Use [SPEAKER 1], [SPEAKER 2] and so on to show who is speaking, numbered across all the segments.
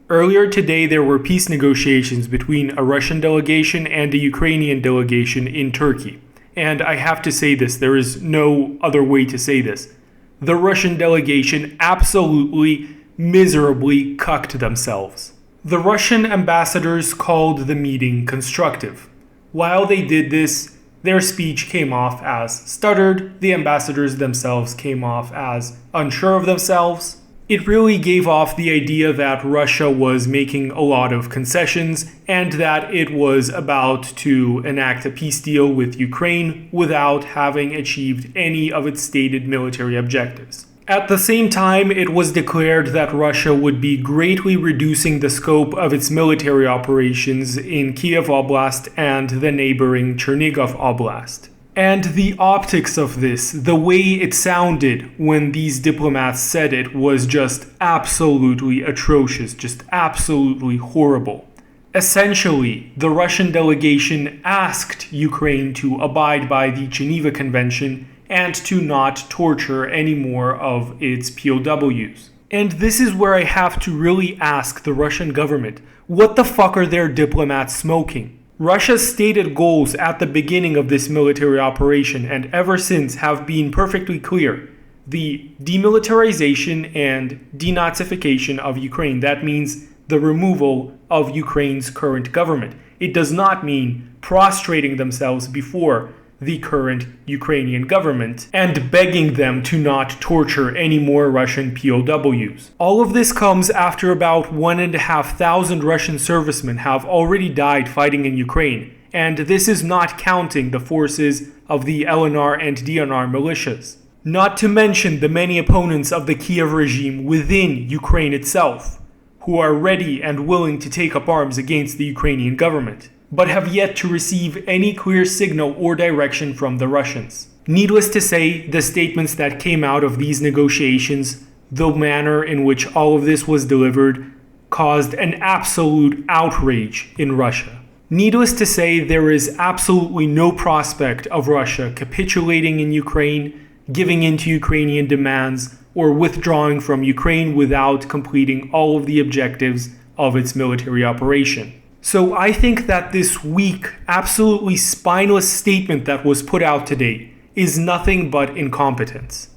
[SPEAKER 1] Earlier today, there were peace negotiations between a Russian delegation and a Ukrainian delegation in Turkey. And I have to say this, there is no other way to say this. The Russian delegation absolutely, miserably cucked themselves. The Russian ambassadors called the meeting constructive. While they did this, their speech came off as stuttered, the ambassadors themselves came off as unsure of themselves. It really gave off the idea that Russia was making a lot of concessions and that it was about to enact a peace deal with Ukraine without having achieved any of its stated military objectives. At the same time, it was declared that Russia would be greatly reducing the scope of its military operations in Kiev Oblast and the neighboring Chernigov Oblast. And the optics of this, the way it sounded when these diplomats said it, was just absolutely atrocious, just absolutely horrible. Essentially, the Russian delegation asked Ukraine to abide by the Geneva Convention and to not torture any more of its POWs. And this is where I have to really ask the Russian government, what the fuck are their diplomats smoking? Russia's stated goals at the beginning of this military operation and ever since have been perfectly clear. The demilitarization and denazification of Ukraine. That means the removal of Ukraine's current government. It does not mean prostrating themselves before the current Ukrainian government and begging them to not torture any more Russian POWs. All of this comes after about 1,500 Russian servicemen have already died fighting in Ukraine, and this is not counting the forces of the LNR and DNR militias. Not to mention the many opponents of the Kiev regime within Ukraine itself, who are ready and willing to take up arms against the Ukrainian government, but have yet to receive any clear signal or direction from the Russians. Needless to say, the statements that came out of these negotiations, the manner in which all of this was delivered, caused an absolute outrage in Russia. Needless to say, there is absolutely no prospect of Russia capitulating in Ukraine, giving in to Ukrainian demands, or withdrawing from Ukraine without completing all of the objectives of its military operation. So I think that this weak, absolutely spineless statement that was put out today is nothing but incompetence.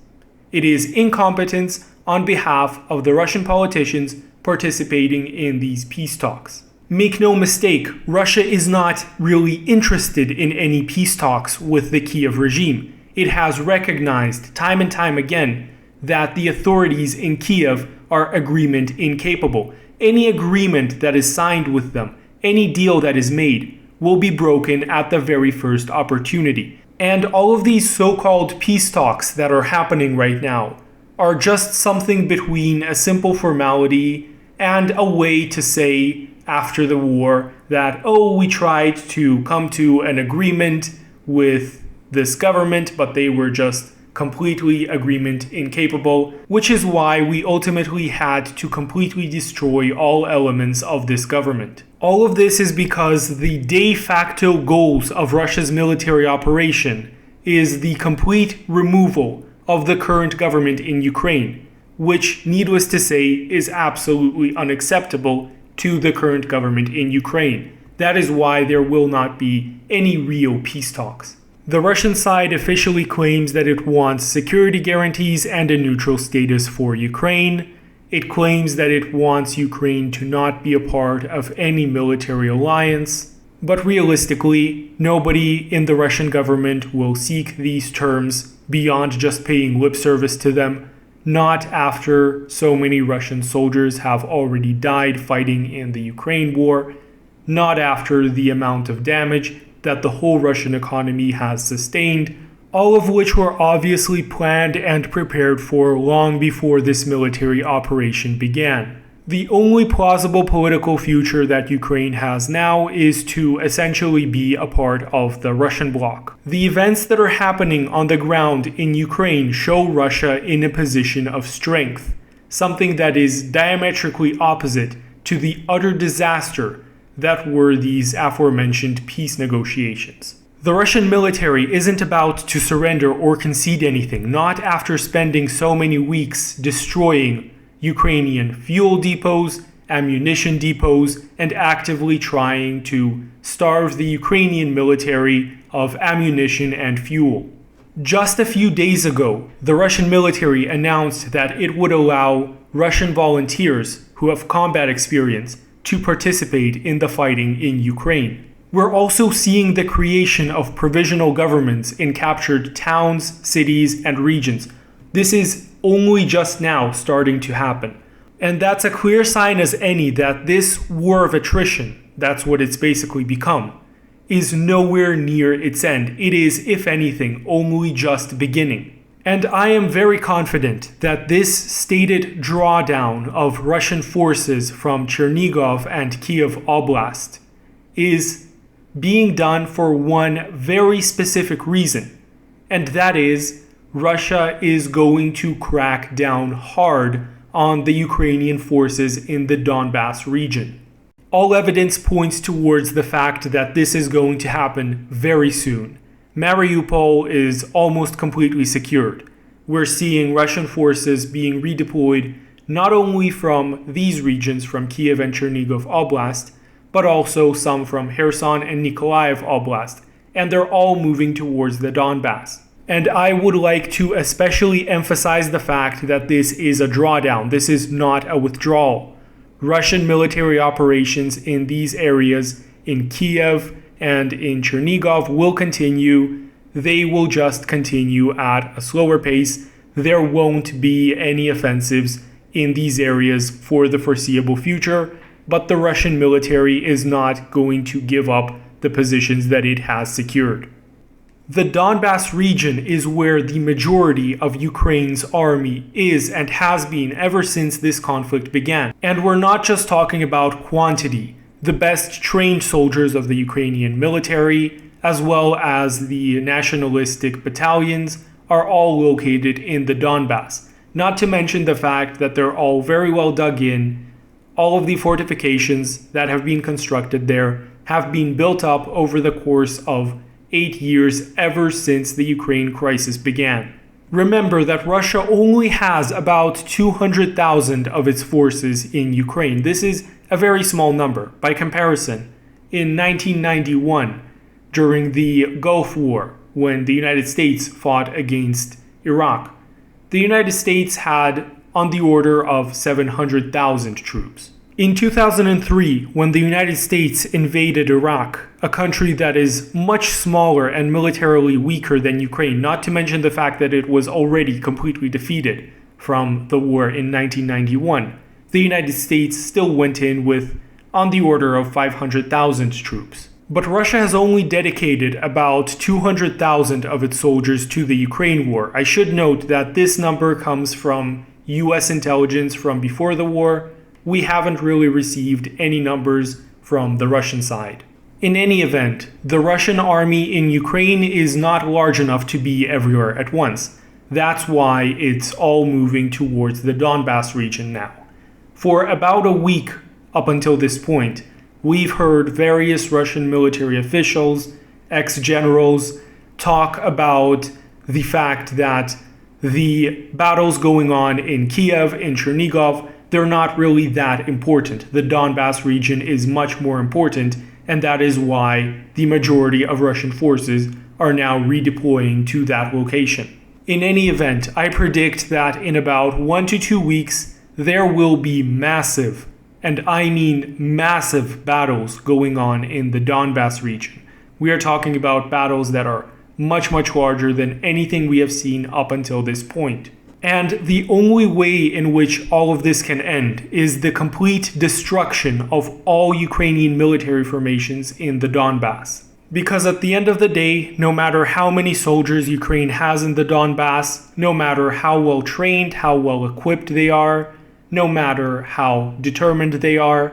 [SPEAKER 1] It is incompetence on behalf of the Russian politicians participating in these peace talks. Make no mistake, Russia is not really interested in any peace talks with the Kiev regime. It has recognized time and time again that the authorities in Kiev are agreement incapable. Any agreement that is signed with them, any deal that is made, will be broken at the very first opportunity. And all of these so-called peace talks that are happening right now are just something between a simple formality and a way to say after the war that, oh, we tried to come to an agreement with this government, but they were just completely agreement incapable, which is why we ultimately had to completely destroy all elements of this government. All of this is because the de facto goals of Russia's military operation is the complete removal of the current government in Ukraine, which, needless to say, is absolutely unacceptable to the current government in Ukraine. That is why there will not be any real peace talks. The Russian side officially claims that it wants security guarantees and a neutral status for Ukraine. It claims that it wants Ukraine to not be a part of any military alliance. But realistically, nobody in the Russian government will seek these terms beyond just paying lip service to them, not after so many Russian soldiers have already died fighting in the Ukraine war, not after the amount of damage that the whole Russian economy has sustained, all of which were obviously planned and prepared for long before this military operation began. The only plausible political future that Ukraine has now is to essentially be a part of the Russian bloc. The events that are happening on the ground in Ukraine show Russia in a position of strength, something that is diametrically opposite to the utter disaster that were these aforementioned peace negotiations. The Russian military isn't about to surrender or concede anything, not after spending so many weeks destroying Ukrainian fuel depots ammunition depots, and actively trying to starve the Ukrainian military of ammunition and fuel. Just a few days ago, the Russian military announced that it would allow Russian volunteers who have combat experience to participate in the fighting in Ukraine. We're also seeing the creation of provisional governments in captured towns, cities, and regions. This is only just now starting to happen. And that's a clear sign as any that this war of attrition, that's what it's basically become, is nowhere near its end. It is, if anything, only just beginning. And I am very confident that this stated drawdown of Russian forces from Chernigov and Kyiv Oblast is being done for one very specific reason, and that is Russia is going to crack down hard on the Ukrainian forces in the Donbass region. All evidence points towards the fact that this is going to happen very soon. Mariupol is almost completely secured. We're seeing Russian forces being redeployed not only from these regions, from Kyiv and Chernigov Oblast, but also some from Kherson and Nikolaev Oblast, and they're all moving towards the Donbass. And I would like to especially emphasize the fact that this is a drawdown. This is not a withdrawal. Russian military operations in these areas, in Kiev and in Chernigov, will continue. They will just continue at a slower pace. There won't be any offensives in these areas for the foreseeable future, but the Russian military is not going to give up the positions that it has secured. The Donbass region is where the majority of Ukraine's army is and has been ever since this conflict began. And we're not just talking about quantity. The best trained soldiers of the Ukrainian military, as well as the nationalistic battalions, are all located in the Donbass. Not to mention the fact that they're all very well dug in. All of the fortifications that have been constructed there have been built up over the course of 8 years ever since the Ukraine crisis began. Remember that Russia only has about 200,000 of its forces in Ukraine. This is a very small number. By comparison, in 1991, during the Gulf War, when the United States fought against Iraq, the United States had on the order of 700,000 troops. In 2003, when the United States invaded Iraq, a country that is much smaller and militarily weaker than Ukraine, not to mention the fact that it was already completely defeated from the war in 1991, the United States still went in with on the order of 500,000 troops. But Russia has only dedicated about 200,000 of its soldiers to the Ukraine war. I should note that this number comes from US intelligence from before the war. We haven't really received any numbers from the Russian side. In any event, the Russian army in Ukraine is not large enough to be everywhere at once. That's why it's all moving towards the Donbass region now. For about a week up until this point, we've heard various Russian military officials, ex-generals, talk about the fact that the battles going on in Kiev, in Chernigov, they're not really that important. The Donbass region is much more important, and that is why the majority of Russian forces are now redeploying to that location. In any event, I predict that in about 1 to 2 weeks, there will be massive, and I mean massive, battles going on in the Donbass region. We are talking about battles that are much, much larger than anything we have seen up until this point. And the only way in which all of this can end is the complete destruction of all Ukrainian military formations in the Donbass. Because at the end of the day, no matter how many soldiers Ukraine has in the Donbass, no matter how well trained, how well equipped they are, no matter how determined they are,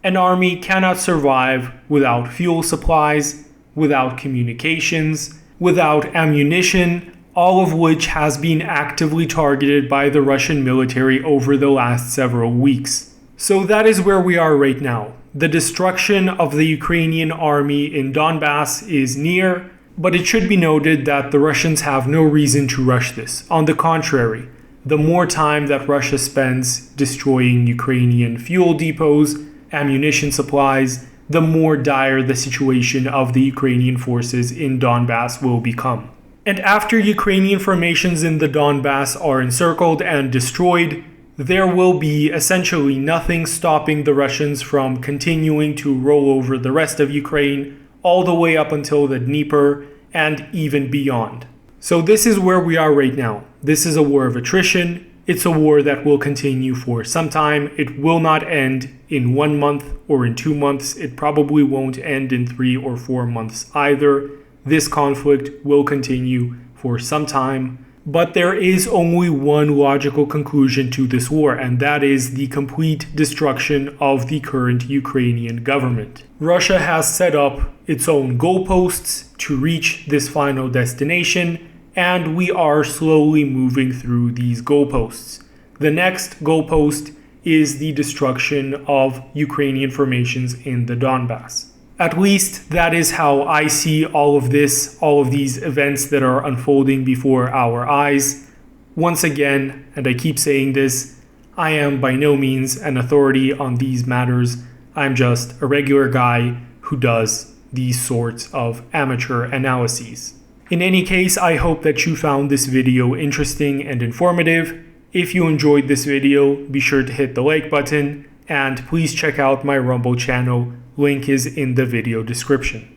[SPEAKER 1] an army cannot survive without fuel supplies, without communications, without ammunition, all of which has been actively targeted by the Russian military over the last several weeks. So that is where we are right now. The destruction of the Ukrainian army in Donbass is near, but it should be noted that the Russians have no reason to rush this. On the contrary, the more time that Russia spends destroying Ukrainian fuel depots, ammunition supplies, the more dire the situation of the Ukrainian forces in Donbass will become. And after Ukrainian formations in the Donbass are encircled and destroyed, there will be essentially nothing stopping the Russians from continuing to roll over the rest of Ukraine all the way up until the Dnieper and even beyond. So this is where we are right now. This is a war of attrition. It's a war that will continue for some time. It will not end in 1 month or in 2 months. It probably won't end in 3 or 4 months either. This conflict will continue for some time. But there is only one logical conclusion to this war, and that is the complete destruction of the current Ukrainian government. Russia has set up its own goalposts to reach this final destination, and we are slowly moving through these goalposts. The next goalpost is the destruction of Ukrainian formations in the Donbass. At least that is how I see all of these events that are unfolding before our eyes. Once again, and I keep saying this, I am by no means an authority on these matters. I'm just a regular guy who does these sorts of amateur analyses. In any case, I hope that you found this video interesting and informative. If you enjoyed this video, be sure to hit the like button, and please check out my Rumble channel. Link is in the video description.